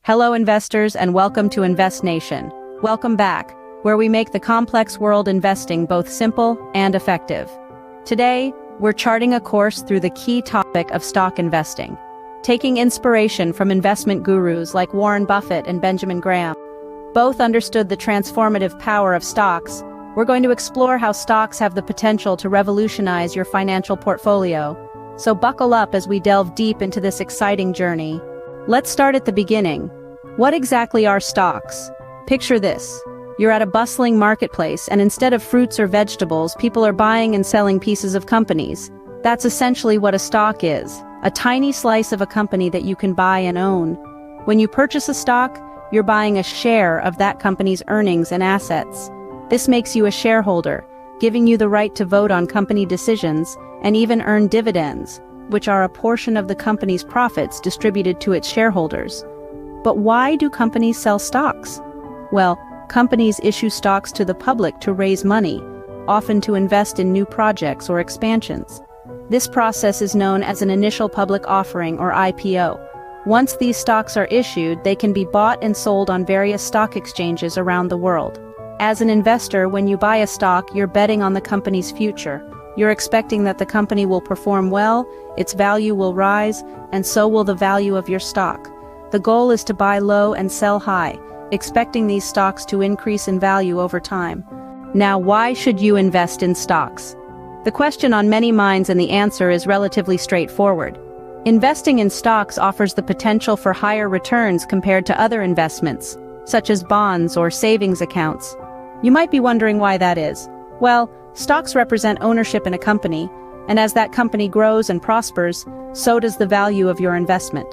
Hello investors and welcome to Invest Nation. Welcome back, where we make the complex world investing both simple and effective. Today, we're charting a course through the key topic of stock investing. Taking inspiration from investment gurus like Warren Buffett and Benjamin Graham, both understood the transformative power of stocks. We're going to explore how stocks have the potential to revolutionize your financial portfolio. So buckle up as we delve deep into this exciting journey. Let's start at the beginning. What exactly are stocks? Picture this. You're at a bustling marketplace, and instead of fruits or vegetables, people are buying and selling pieces of companies. That's essentially what a stock is, a tiny slice of a company that you can buy and own. When you purchase a stock, you're buying a share of that company's earnings and assets. This makes you a shareholder, giving you the right to vote on company decisions and even earn dividends, which are a portion of the company's profits distributed to its shareholders. But why do companies sell stocks? Well, companies issue stocks to the public to raise money, often to invest in new projects or expansions. This process is known as an initial public offering or IPO. Once these stocks are issued, they can be bought and sold on various stock exchanges around the world. As an investor, when you buy a stock, you're betting on the company's future. You're expecting that the company will perform well, its value will rise, and so will the value of your stock. The goal is to buy low and sell high, expecting these stocks to increase in value over time. Now, why should you invest in stocks? The question on many minds, and the answer is relatively straightforward. Investing in stocks offers the potential for higher returns compared to other investments, such as bonds or savings accounts. You might be wondering why that is. Well, stocks represent ownership in a company, and as that company grows and prospers, so does the value of your investment.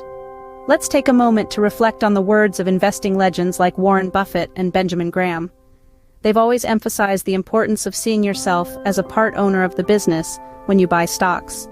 Let's take a moment to reflect on the words of investing legends like Warren Buffett and Benjamin Graham. They've always emphasized the importance of seeing yourself as a part owner of the business when you buy stocks.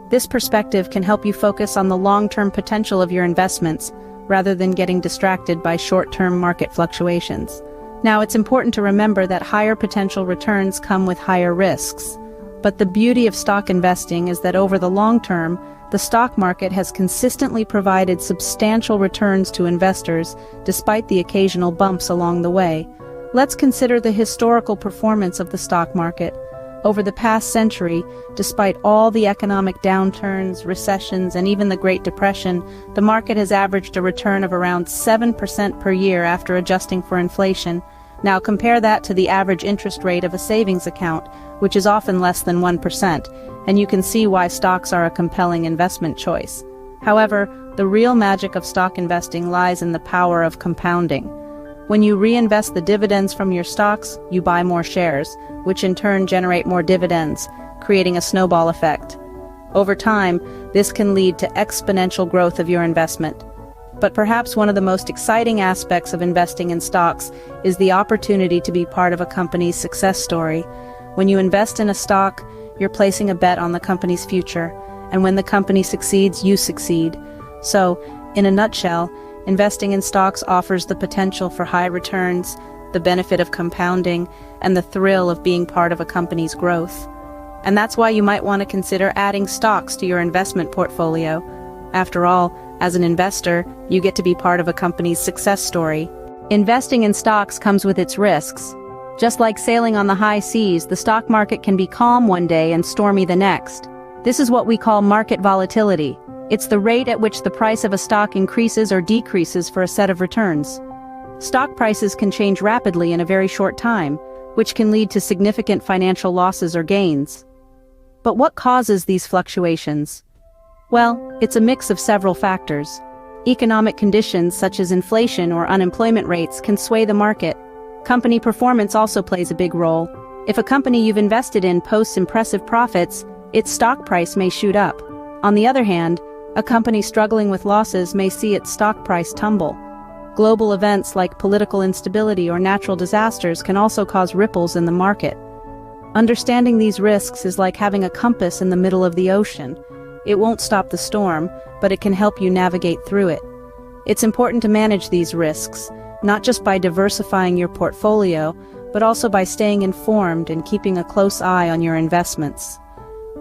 This perspective can help you focus on the long-term potential of your investments, rather than getting distracted by short-term market fluctuations. Now, it's important to remember that higher potential returns come with higher risks. But the beauty of stock investing is that over the long term, the stock market has consistently provided substantial returns to investors, despite the occasional bumps along the way. Let's consider the historical performance of the stock market. Over the past century, despite all the economic downturns, recessions, and even the Great Depression, the market has averaged a return of around 7% per year after adjusting for inflation. Now compare that to the average interest rate of a savings account, which is often less than 1%, and you can see why stocks are a compelling investment choice. However, the real magic of stock investing lies in the power of compounding. When you reinvest the dividends from your stocks, you buy more shares, which in turn generate more dividends, creating a snowball effect. Over time, this can lead to exponential growth of your investment. But perhaps one of the most exciting aspects of investing in stocks is the opportunity to be part of a company's success story. When you invest in a stock, you're placing a bet on the company's future, and when the company succeeds, you succeed. So, in a nutshell, investing in stocks offers the potential for high returns, the benefit of compounding, and the thrill of being part of a company's growth. And that's why you might want to consider adding stocks to your investment portfolio. After all, as an investor, you get to be part of a company's success story. Investing in stocks comes with its risks. Just like sailing on the high seas, the stock market can be calm one day and stormy the next. This is what we call market volatility. It's the rate at which the price of a stock increases or decreases for a set of returns. Stock prices can change rapidly in a very short time, which can lead to significant financial losses or gains. But what causes these fluctuations? Well, it's a mix of several factors. Economic conditions such as inflation or unemployment rates can sway the market. Company performance also plays a big role. If a company you've invested in posts impressive profits, its stock price may shoot up. On the other hand, a company struggling with losses may see its stock price tumble. Global events like political instability or natural disasters can also cause ripples in the market. Understanding these risks is like having a compass in the middle of the ocean. It won't stop the storm, but it can help you navigate through it. It's important to manage these risks, not just by diversifying your portfolio, but also by staying informed and keeping a close eye on your investments.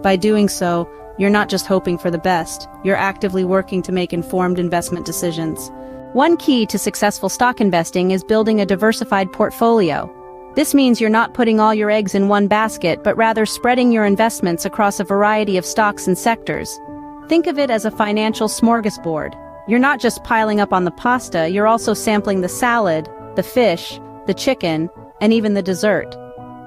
By doing so, you're not just hoping for the best, you're actively working to make informed investment decisions. One key to successful stock investing is building a diversified portfolio. This means you're not putting all your eggs in one basket, but rather spreading your investments across a variety of stocks and sectors. Think of it as a financial smorgasbord. You're not just piling up on the pasta, you're also sampling the salad, the fish, the chicken, and even the dessert.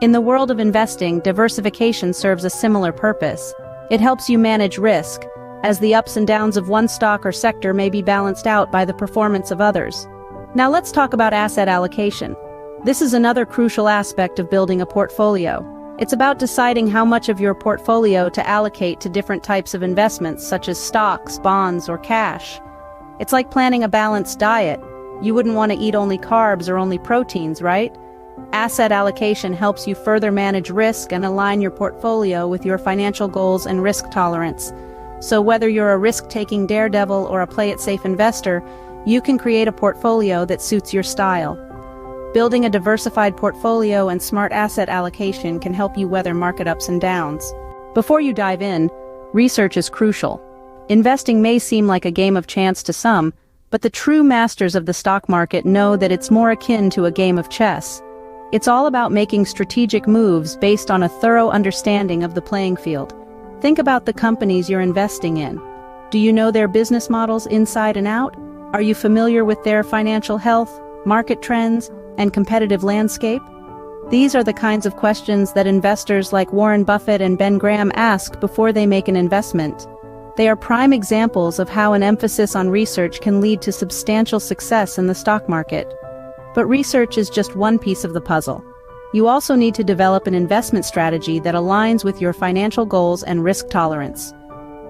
In the world of investing, diversification serves a similar purpose. It helps you manage risk, as the ups and downs of one stock or sector may be balanced out by the performance of others. Now let's talk about asset allocation. This is another crucial aspect of building a portfolio. It's about deciding how much of your portfolio to allocate to different types of investments, such as stocks, bonds, or cash. It's like planning a balanced diet. You wouldn't want to eat only carbs or only proteins, right? Asset allocation helps you further manage risk and align your portfolio with your financial goals and risk tolerance. So whether you're a risk-taking daredevil or a play-it-safe investor, you can create a portfolio that suits your style. Building a diversified portfolio and smart asset allocation can help you weather market ups and downs. Before you dive in, research is crucial. Investing may seem like a game of chance to some, but the true masters of the stock market know that it's more akin to a game of chess. It's all about making strategic moves based on a thorough understanding of the playing field. Think about the companies you're investing in. Do you know their business models inside and out? Are you familiar with their financial health, market trends, and competitive landscape? These are the kinds of questions that investors like Warren Buffett and Ben Graham ask before they make an investment. They are prime examples of how an emphasis on research can lead to substantial success in the stock market. But research is just one piece of the puzzle. You also need to develop an investment strategy that aligns with your financial goals and risk tolerance.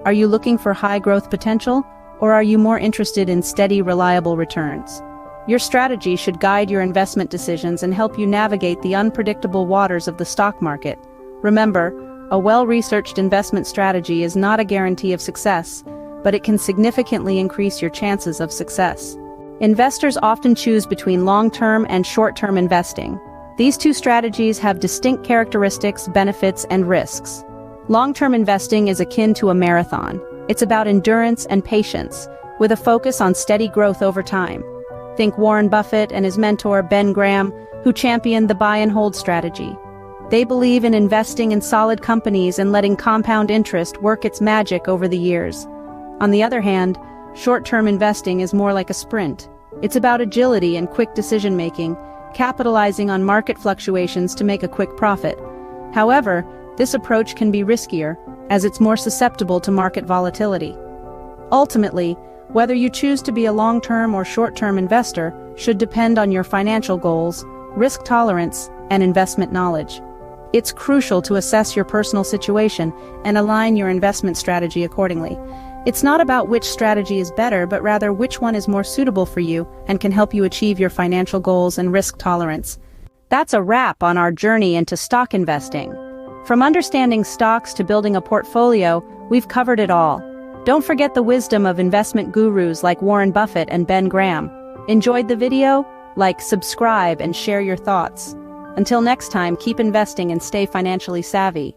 Are you looking for high growth potential, or are you more interested in steady, reliable returns? Your strategy should guide your investment decisions and help you navigate the unpredictable waters of the stock market. Remember, a well-researched investment strategy is not a guarantee of success, but it can significantly increase your chances of success. Investors often choose between long-term and short-term investing. These two strategies have distinct characteristics, benefits, and risks. Long-term investing is akin to a marathon. It's about endurance and patience, with a focus on steady growth over time. Think Warren Buffett and his mentor Ben Graham, who championed the buy-and-hold strategy. They believe in investing in solid companies and letting compound interest work its magic over the years. On the other hand, short-term investing is more like a sprint. It's about agility and quick decision-making, capitalizing on market fluctuations to make a quick profit. However, this approach can be riskier, as it's more susceptible to market volatility. Ultimately, whether you choose to be a long-term or short-term investor should depend on your financial goals, risk tolerance, and investment knowledge. It's crucial to assess your personal situation and align your investment strategy accordingly. It's not about which strategy is better, but rather which one is more suitable for you and can help you achieve your financial goals and risk tolerance. That's a wrap on our journey into stock investing. From understanding stocks to building a portfolio, we've covered it all. Don't forget the wisdom of investment gurus like Warren Buffett and Ben Graham. Enjoyed the video? Like, subscribe, and share your thoughts. Until next time, keep investing and stay financially savvy.